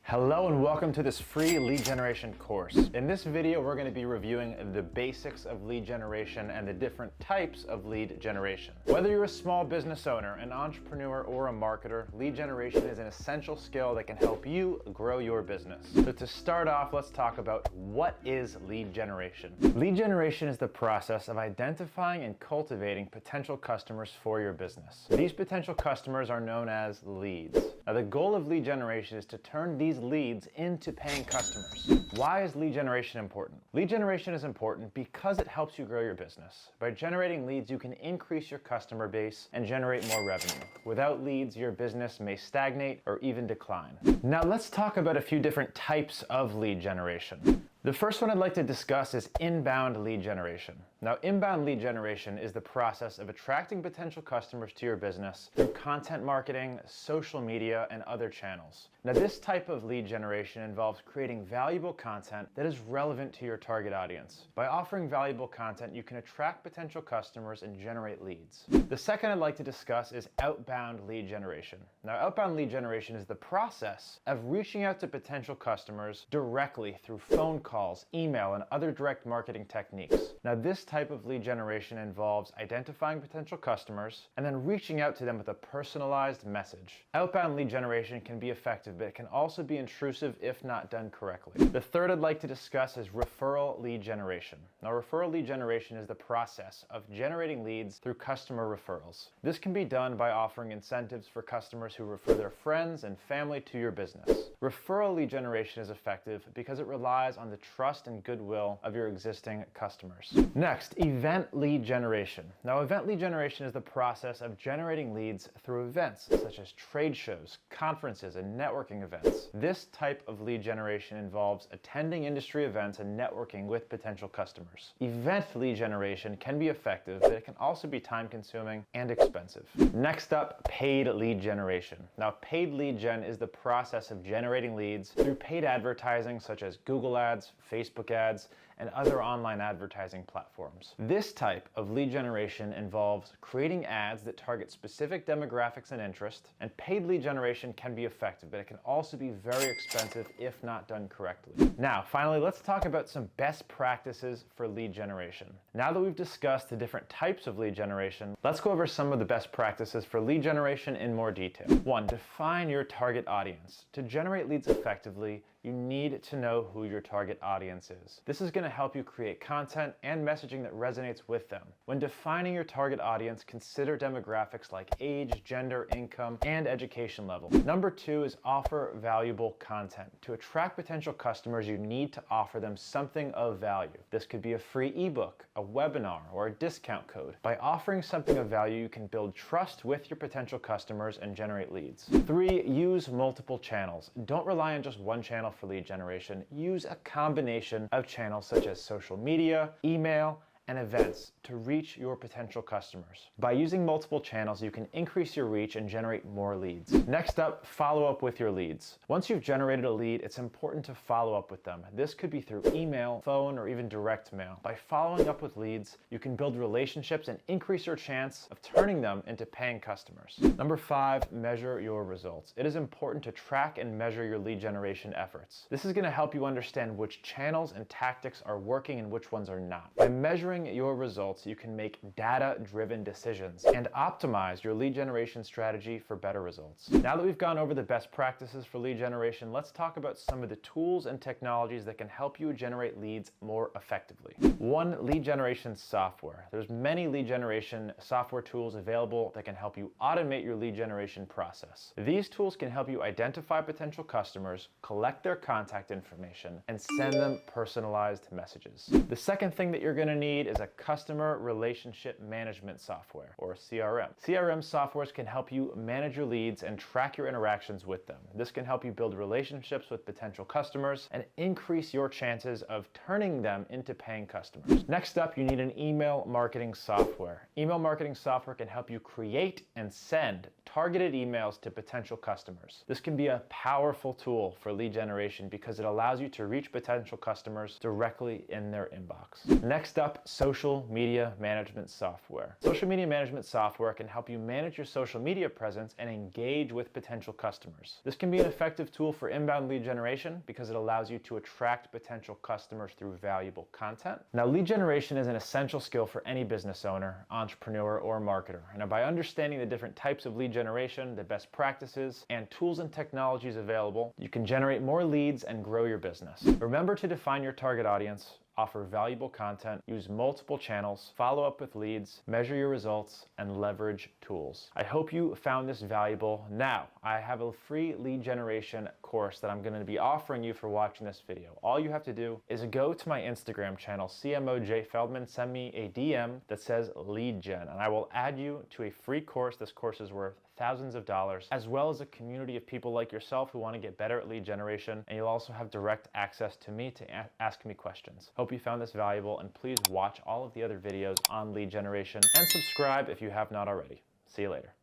Hello and welcome to this free lead generation course. In this video, we're going to be reviewing the basics of lead generation and the different types of lead generation. Whether you're a small business owner, an entrepreneur, or a marketer, lead generation is an essential skill that can help you grow your business. So to start off, let's talk about what is lead generation. Lead generation is the process of identifying and cultivating potential customers for your business. These potential customers are known as leads. Now, the goal of lead generation is to turn these leads into paying customers. Why is lead generation important? Lead generation is important because it helps you grow your business. By generating leads, you can increase your customer base and generate more revenue. Without leads, your business may stagnate or even decline. Now, let's talk about a few different types of lead generation. The first one I'd like to discuss is inbound lead generation. Now, inbound lead generation is the process of attracting potential customers to your business through content marketing, social media, and other channels. Now, this type of lead generation involves creating valuable content that is relevant to your target audience. By offering valuable content, you can attract potential customers and generate leads. The second I'd like to discuss is outbound lead generation. Now, outbound lead generation is the process of reaching out to potential customers directly through phone calls, email, and other direct marketing techniques. Now, this type of lead generation involves identifying potential customers and then reaching out to them with a personalized message. Outbound lead generation can be effective, but it can also be intrusive if not done correctly. The third I'd like to discuss is referral lead generation. Now, referral lead generation is the process of generating leads through customer referrals. This can be done by offering incentives for customers who refer their friends and family to your business. Referral lead generation is effective because it relies on the trust and goodwill of your existing customers. Next, event lead generation. Now, event lead generation is the process of generating leads through events such as trade shows, conferences, and networking events. This type of lead generation involves attending industry events and networking with potential customers. Event lead generation can be effective, but it can also be time-consuming and expensive. Next up, paid lead generation. Now, paid lead gen is the process of generating leads through paid advertising such as Google ads, Facebook ads, and other online advertising platforms. This type of lead generation involves creating ads that target specific demographics and interest, and paid lead generation can be effective, but it can also be very expensive if not done correctly. Now, finally, let's talk about some best practices for lead generation. Now that we've discussed the different types of lead generation, let's go over some of the best practices for lead generation in more detail. 1. Define your target audience. To generate leads effectively, you need to know who your target audience is. This is going to help you create content and messaging that resonates with them. When defining your target audience, consider demographics like age, gender, income, and education level. Number 2 is offer valuable content. To attract potential customers, you need to offer them something of value. This could be a free ebook, a webinar, or a discount code. By offering something of value, you can build trust with your potential customers and generate leads. 3, use multiple channels. Don't rely on just one channel for lead generation. Use a combination of channels such as social media, email, and events to reach your potential customers. By using multiple channels, you can increase your reach and generate more leads. Next up, follow up with your leads. Once you've generated a lead, it's important to follow up with them. This could be through email, phone, or even direct mail. By following up with leads, you can build relationships and increase your chance of turning them into paying customers. Number 5, measure your results. It is important to track and measure your lead generation efforts. This is going to help you understand which channels and tactics are working and which ones are not. By measuring your results, you can make data-driven decisions and optimize your lead generation strategy for better results. Now that we've gone over the best practices for lead generation, let's talk about some of the tools and technologies that can help you generate leads more effectively. 1. Lead generation software. There's many lead generation software tools available that can help you automate your lead generation process. These tools can help you identify potential customers, collect their contact information, and send them personalized messages. The second thing that you're going to need is a customer relationship management software, or CRM. CRM softwares can help you manage your leads and track your interactions with them. This can help you build relationships with potential customers and increase your chances of turning them into paying customers. Next up, you need an email marketing software. Email marketing software can help you create and send targeted emails to potential customers. This can be a powerful tool for lead generation because it allows you to reach potential customers directly in their inbox. Next up, social media management software. Social media management software can help you manage your social media presence and engage with potential customers. This can be an effective tool for inbound lead generation because it allows you to attract potential customers through valuable content. Now, lead generation is an essential skill for any business owner, entrepreneur, or marketer. And by understanding the different types of lead generation, the best practices, and tools and technologies available, you can generate more leads and grow your business. Remember to define your target audience, offer valuable content, use multiple channels, follow up with leads, measure your results, and leverage tools. I hope you found this valuable. Now, I have a free lead generation course that I'm going to be offering you for watching this video. All you have to do is go to my Instagram channel, CMO Feldman, send me a DM that says lead gen, and I will add you to a free course. This course is worth thousands of dollars, as well as a community of people like yourself who want to get better at lead generation, and you'll also have direct access to me to ask me questions. Hope you found this valuable, and please watch all of the other videos on lead generation and subscribe if you have not already. See you later.